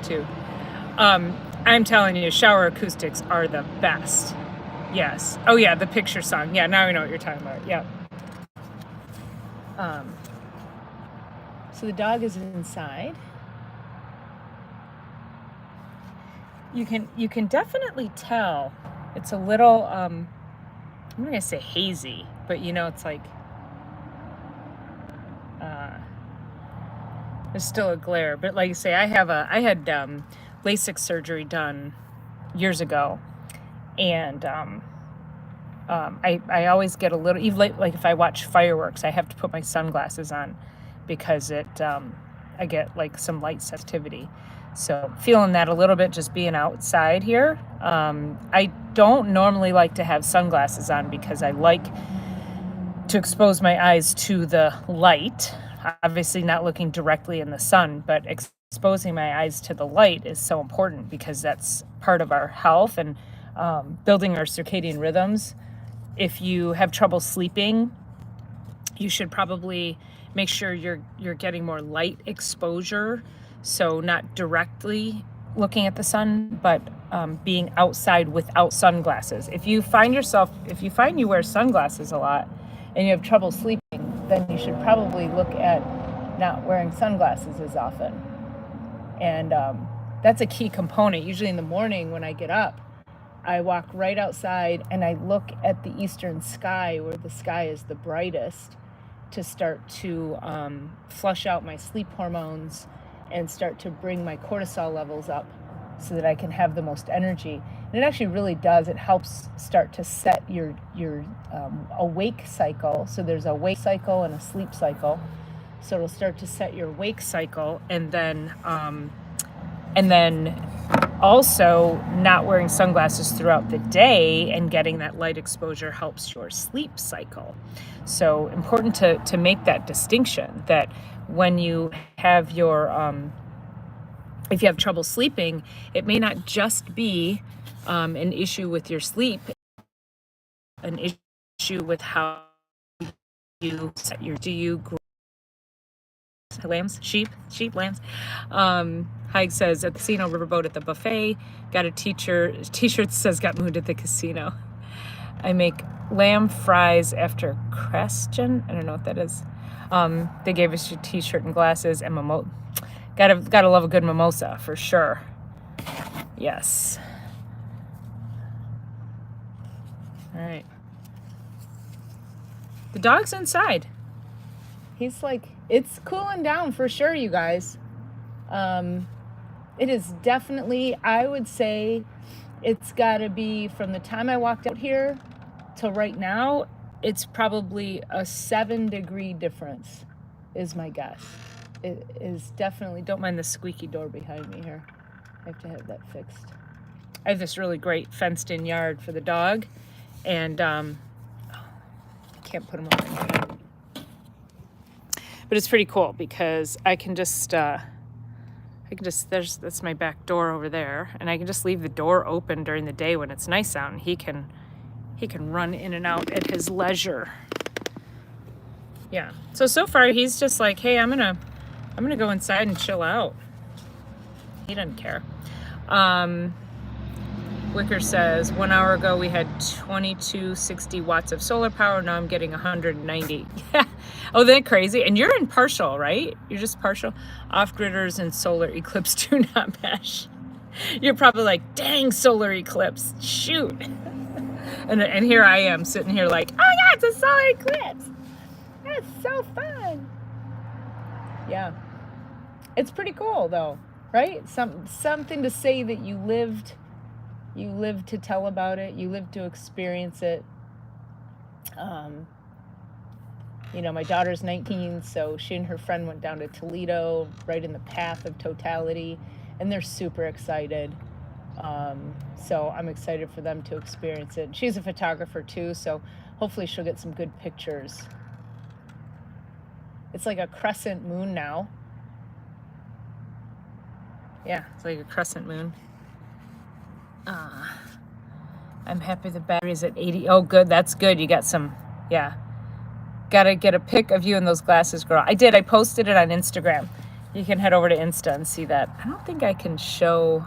too. I'm telling you, shower acoustics are the best. Yes. Oh yeah, the picture song. Yeah, now I know what you're talking about. Yeah. So the dog is inside. You can definitely tell it's a little I'm not gonna say hazy, but it's like there's still a glare. But like you say, I had LASIK surgery done years ago, and I always get a little, even like if I watch fireworks, I have to put my sunglasses on because I get like some light sensitivity. So feeling that a little bit just being outside here. I don't normally like to have sunglasses on because I like to expose my eyes to the light. Obviously not looking directly in the sun, but exposing my eyes to the light is so important because that's part of our health and building our circadian rhythms. If you have trouble sleeping, you should probably make sure you're getting more light exposure. So not directly looking at the sun, but being outside without sunglasses. If you find you wear sunglasses a lot and you have trouble sleeping, then you should probably look at not wearing sunglasses as often. And that's a key component. Usually in the morning when I get up, I walk right outside and I look at the eastern sky where the sky is the brightest to start to flush out my sleep hormones and start to bring my cortisol levels up so that I can have the most energy. And it actually really does. It helps start to set your awake cycle. So there's a wake cycle and a sleep cycle. So it'll start to set your wake cycle, and then also not wearing sunglasses throughout the day and getting that light exposure helps your sleep cycle. So important to make that distinction that when you have if you have trouble sleeping, it may not just be an issue with your sleep, an issue with how you set do you grow lambs, sheep, lambs. Haig says at the casino riverboat at the buffet, got a t-shirt that says got moved at the casino. I make lamb fries after Creston. I don't know what that is. They gave us your t-shirt and glasses and gotta love a good mimosa for sure. Yes. All right. The dog's inside. He's like, it's cooling down for sure, you guys. It is definitely, I would say it's gotta be from the time I walked out here till right now, it's probably a 7-degree difference is my guess. It is definitely, don't mind the squeaky door behind me here. I have to have that fixed. I have this really great fenced in yard for the dog, and I can't put him on right now. But it's pretty cool because I can just that's my back door over there, and I can just leave the door open during the day when it's nice out, and he can run in and out at his leisure. Yeah. So far he's just like, hey, I'm gonna go inside and chill out. He doesn't care. Wicker says 1 hour ago we had 2260 watts of solar power. Now I'm getting 190. Yeah. Oh, that crazy. And you're in partial, right? You're just partial. Off-gridders and solar eclipse do not mesh. You're probably like, dang, solar eclipse. Shoot. And here I am sitting here like, oh yeah, it's a solar eclipse. That's so fun. Yeah. It's pretty cool though, right? Something to say that you lived to tell about it. You lived to experience it. My daughter's 19, so she and her friend went down to Toledo, right in the path of totality, and they're super excited. So I'm excited for them to experience it. She's a photographer too, so hopefully she'll get some good pictures. It's like a crescent moon now. Yeah, it's like a crescent moon. I'm happy the battery is at 80. Oh, good. That's good. You got some, yeah. Got to get a pic of you in those glasses, girl. I did. I posted it on Instagram. You can head over to Insta and see that. I don't think I can show